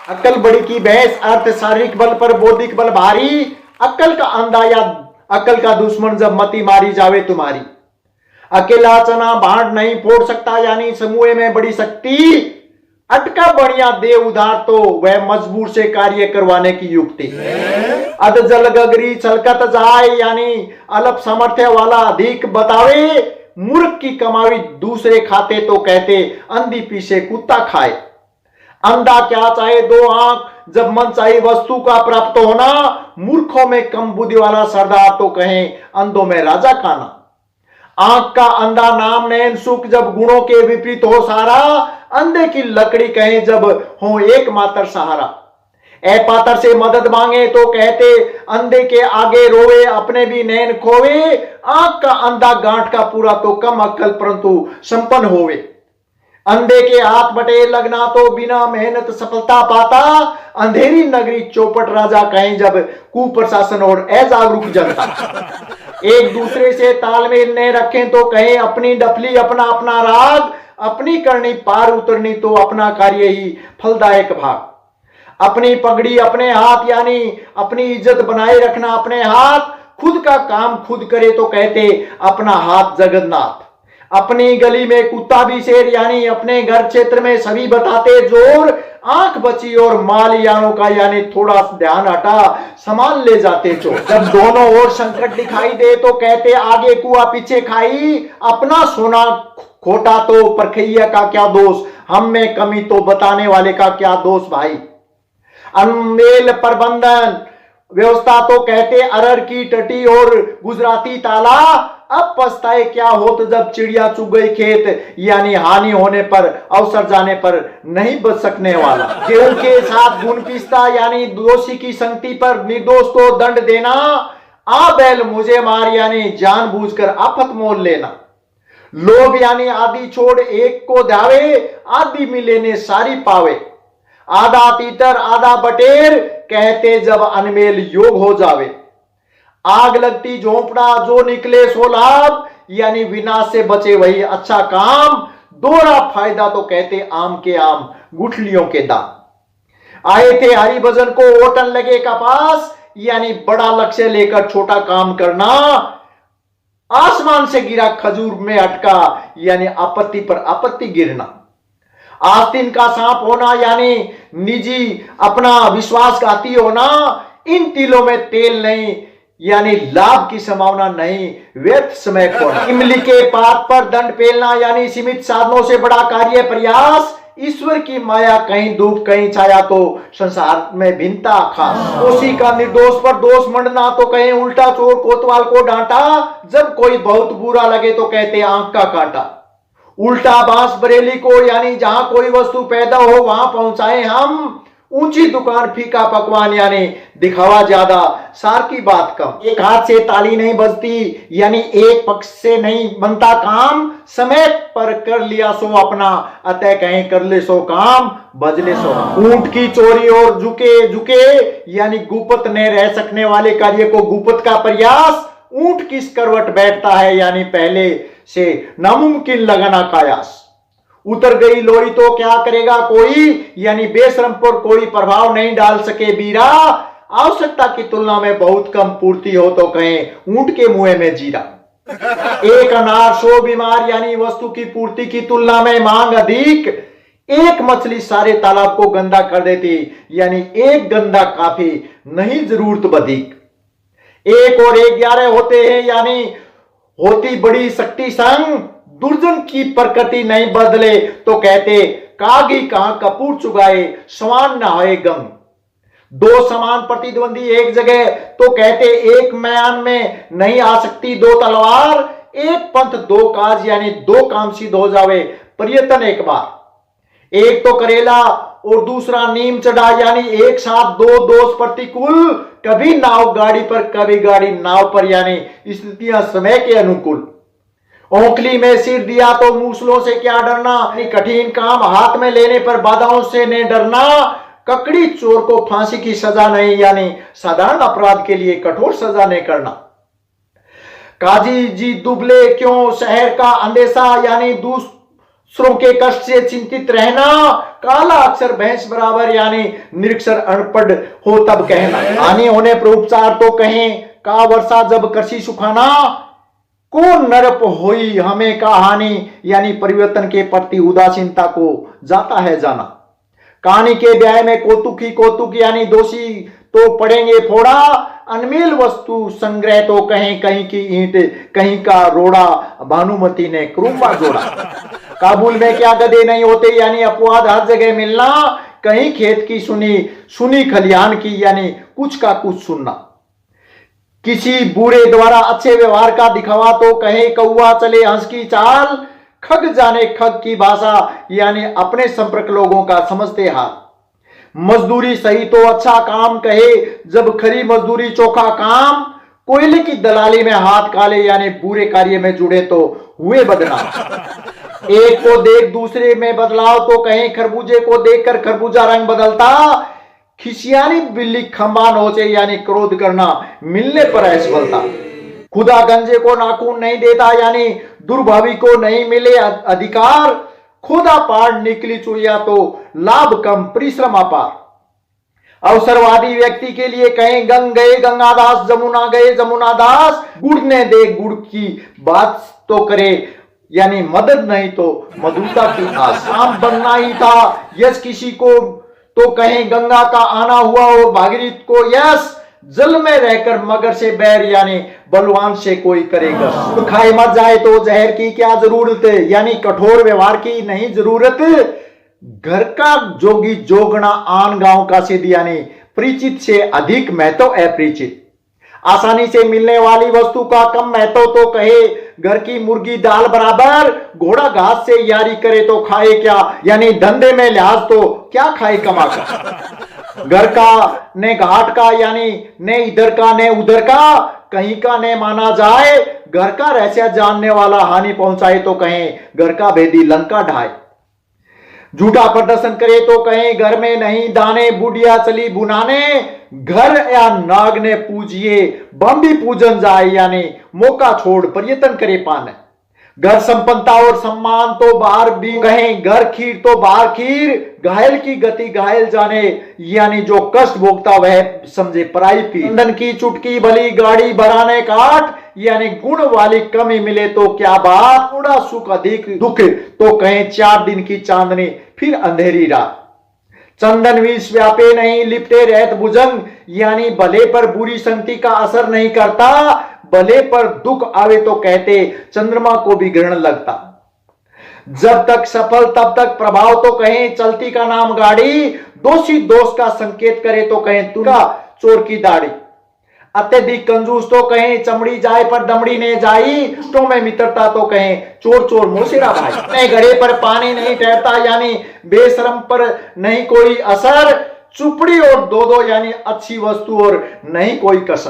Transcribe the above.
अक्ल बड़ी की बहस, अर्थ शारीरिक बल पर बौद्धिक बल भारी। अक्ल का अंधा या अक्ल का दुश्मन जब मती मारी जावे तुम्हारी। अकेला चना भांड नहीं फोड़ सकता, यानी समूह में बड़ी शक्ति। अटका बढ़िया दे उधार तो वह मजबूर से कार्य करवाने की युक्ति। अध जल गगरी छलकत जाए, यानी अल्प सामर्थ्य वाला अधिक बतावे। मूर्ख की कमाई दूसरे खाते तो कहते अंधी पीछे कुत्ता खाए। अंधा क्या चाहे दो आंख, जब मन चाहे वस्तु का प्राप्त होना। मूर्खों में कम बुद्धि वाला सरदार तो कहें अंधों में राजा खाना। आंख का अंधा नाम नैन सुख, जब गुणों के विपरीत हो सारा। अंधे की लकड़ी कहें जब हो एकमात्र सहारा। पातर से मदद मांगे तो कहते अंधे के आगे रोवे, अपने भी नैन खोवे। आंख का अंधा गांठ का पूरा तो कम अक्ल परंतु संपन्न होवे। अंधे के हाथ बटे लगना तो बिना मेहनत सफलता पाता। अंधेरी नगरी चौपट राजा कहें जब कुप्रशासन और अजागरूक जनता। एक दूसरे से तालमेल न रखें तो कहें अपनी डफली अपना अपना राग। अपनी करनी पार उतरनी तो अपना कार्य ही फलदायक भाग। अपनी पगड़ी अपने हाथ, यानी अपनी इज्जत बनाए रखना अपने हाथ। खुद का काम खुद करे तो कहते अपना हाथ जगन्नाथ। अपनी गली में कुत्ता भी शेर, यानी अपने घर क्षेत्र में सभी बताते जोर। आंख बची और माल यानों का, यानी थोड़ा ध्यान हटा सामान ले जाते चोर। जब दोनों ओर संकट दिखाई दे तो कहते आगे कुआ पीछे खाई। अपना सोना खोटा तो परखैया का क्या दोष, हम में कमी तो बताने वाले का क्या दोष भाई। अनमेल प्रबंधन व्यवस्था तो कहते अरर की टटी और गुजराती ताला। अब पछताए क्या होत जब चिड़िया चुग गई खेत, यानी हानि होने पर अवसर जाने पर नहीं बच सकने वाला। गेहूं के साथ गुण पीसता, यानी दोषी की संगति पर निर्दोष को दंड देना। आ बैल मुझे मार, यानी जानबूझकर आफत मोल लेना। लोभ यानी आदि छोड़ एक को ध्यावे, आदि मिले ने सारी पावे। आधा तीतर आधा बटेर, कहते जब अनमेल योग हो जावे। आग लगती झोंपड़ा जो निकले सो लाभ, यानी विनाश से बचे वही अच्छा काम। दोहरा फायदा तो कहते आम के आम गुठलियों के दाम। आए थे हरि भजन को ओटन लगे कपास, यानी बड़ा लक्ष्य लेकर छोटा काम करना। आसमान से गिरा खजूर में अटका, यानी आपत्ति पर आपत्ति गिरना। आस्तीन का सांप होना, यानी निजी अपना विश्वासघाती होना। इन तिलों में तेल नहीं, यानी लाभ की संभावना नहीं, व्यर्थ समय खोना। इमली के पात पर दंड पेलना, यानी सीमित साधनों से बड़ा कार्य प्रयास। ईश्वर की माया कहीं धूप कहीं छाया तो संसार में भिन्नता खास। उसी का निर्दोष पर दोष मंडना तो कहें उल्टा चोर कोतवाल को डांटा। जब कोई बहुत बुरा लगे तो कहते आंख का कांटा। उल्टा बांस बरेली को, यानी जहां कोई वस्तु पैदा हो वहां पहुंचाए हम। ऊंची दुकान फीका पकवान, यानी दिखावा ज्यादा सार की बात कम। एक हाथ से ताली नहीं बजती, यानी एक पक्ष से नहीं बनता काम। समय पर कर लिया सो अपना, अतः कहें कर ले सो काम बजले सो। ऊंट की चोरी और झुके झुके, यानी गुपत न रह सकने वाले कार्य को गुपत का प्रयास। ऊंट किस करवट बैठता है, यानी पहले से नामुमकिन लगाना कायास। उतर गई लोई तो क्या करेगा कोई, यानी बेशरम पर कोई प्रभाव नहीं डाल सके बीरा। आवश्यकता की तुलना में बहुत कम पूर्ति हो तो कहें ऊंट के मुंह में जीरा। एक अनार 100 बीमार, यानी वस्तु की पूर्ति की तुलना में मांग अधिक। एक मछली सारे तालाब को गंदा कर देती, यानी एक गंदा काफी नहीं जरूरत बधिक। एक और एक 11 होते हैं, यानी होती बड़ी शक्ति संग। दुर्जन की प्रकृति नहीं बदले तो कहते कागी कहां कपूर चुगाए, समान न होए गम। दो समान प्रतिद्वंदी एक जगह तो कहते एक मैदान में नहीं आ सकती दो तलवार। एक पंथ दो काज, यानी दो काम सिद्ध हो जावे प्रयत्न एक बार। एक तो करेला और दूसरा नीम चढ़ा, यानी एक साथ दो दोष प्रतिकूल। कभी नाव गाड़ी पर कभी गाड़ी नाव पर, यानी स्थितियां समय के अनुकूल। औंकली में सिर दिया तो मूसलों से क्या डरना, कठिन काम हाथ में लेने पर बाधाओं से नहीं डरना। ककड़ी चोर को फांसी की सजा नहीं, यानी साधारण अपराध के लिए कठोर सजा नहीं करना। काजी जी दुबले क्यों शहर का अंदेशा, यानी दूसरों के कष्ट से चिंतित रहना, काला अक्षर भैंस बराबर यानी निरक्षर अनपढ़ हो तब कहना। हानि होने पर उपचार तो कहें, का वर्षा जब कृषि सुखाना, को नरप होई हमें का हानि यानी परिवर्तन के प्रति उदासीनता को जाता है जाना। कहानी के व्याय में कौतुक ही कौतुक यानी दोषी तो पड़ेंगे फोड़ा, अनमेल वस्तु संग्रह तो कहीं कहीं की ईंट कहीं का रोड़ा, भानुमति ने क्रूम्बा जोड़ा। काबुल में क्या गधे नहीं होते यानी अपवाद हर जगह मिलना, कहीं खेत की सुनी सुनी खलिहान की यानी कुछ का कुछ सुनना। किसी बुरे द्वारा अच्छे व्यवहार का दिखावा तो कहे कौवा चले हंस की चाल, खग जाने खग की भाषा यानी अपने संपर्क लोगों का समझते हाल। मजदूरी सही तो अच्छा काम कहे, जब खरी मजदूरी चोखा काम, कोयले की दलाली में हाथ काले यानी बुरे कार्य में जुड़े तो हुए बदनाम। एक को देख दूसरे में बदलाव तो कहें खरबूजे को देखकर खरबूजा रंग बदलता, खिसियानी बिल्ली खंबा नोचे यानी क्रोध करना मिलने पर असफलता। खुदा गंजे को नाखून नहीं देता यानी दुर्भावी को नहीं मिले अधिकार, खुदा पार निकली चुड़िया तो लाभ कम परिश्रम अपार। अवसरवादी व्यक्ति के लिए कहें गंग गए गंगादास, जमुना गए जमुनादास, गुड़ ने दे गुड़ की बात तो करे यानी मदद नहीं तो मधुरता की आस। शाम बनना ही था यश किसी को तो कहें गंगा का आना हुआ और भागीरथ को यश, जल में रहकर मगर से बैर यानी बलवान से कोई करेगा। खाए मर जाए तो जहर की क्या जरूरत यानी कठोर व्यवहार की नहीं जरूरत। घर का जोगी जोगना आन गांव का सिद्ध यानी परिचित से अधिक महत्व अपरिचित। आसानी से मिलने वाली वस्तु का कम महत्व तो कहे घर की मुर्गी दाल बराबर, घोड़ा घास से यारी करे तो खाए क्या यानी धंधे में लिहाज तो क्या खाए कमाकर। घर का ने घाट का यानी ने इधर का ने उधर का, कहीं का ने माना जाए, घर का रहस्य जानने वाला हानि पहुंचाए तो कहें घर का भेदी लंका ढाए। झूठा प्रदर्शन करे तो कहें घर में नहीं दाने, बुढ़िया चली बुनाने, घर या नाग ने पूजिए बम भी पूजन जाए यानी मौका छोड़ प्रयत्न करे पाने। घर संपन्नता और सम्मान तो बाहर भी कहें, घर खीर तो बाहर खीर, घायल की गति घायल जाने यानी जो कष्ट भोगता वह समझे पराई पी। ईंधन की चुटकी भली गाड़ी भराने काट यानी गुण वाली कमी मिले तो क्या बात, थोड़ा सुख अधिक दुख तो कहें 4 दिन की चांदनी फिर अंधेरी रात। चंदन विष व्यापे नहीं लिपटे रहत भुजंग यानी भले पर बुरी संगति का असर नहीं करता, भले पर दुख आवे तो कहते चंद्रमा को भी ग्रहण लगता। जब तक सफल तब तक प्रभाव तो कहें चलती का नाम गाड़ी, दोषी दोष का संकेत करे तो कहें तुरा चोर की दाढ़ी। अत्यधिक कंजूस तो कहें चमड़ी जाए पर दमड़ी ने जाई, तो में मित्रता तो कहें चोर चोर मोसेरा भाई। नए घड़े पर पानी नहीं ठहरता यानी बेशरम पर नहीं कोई असर, चुपड़ी और दो यानी अच्छी वस्तु और नहीं कोई कसर।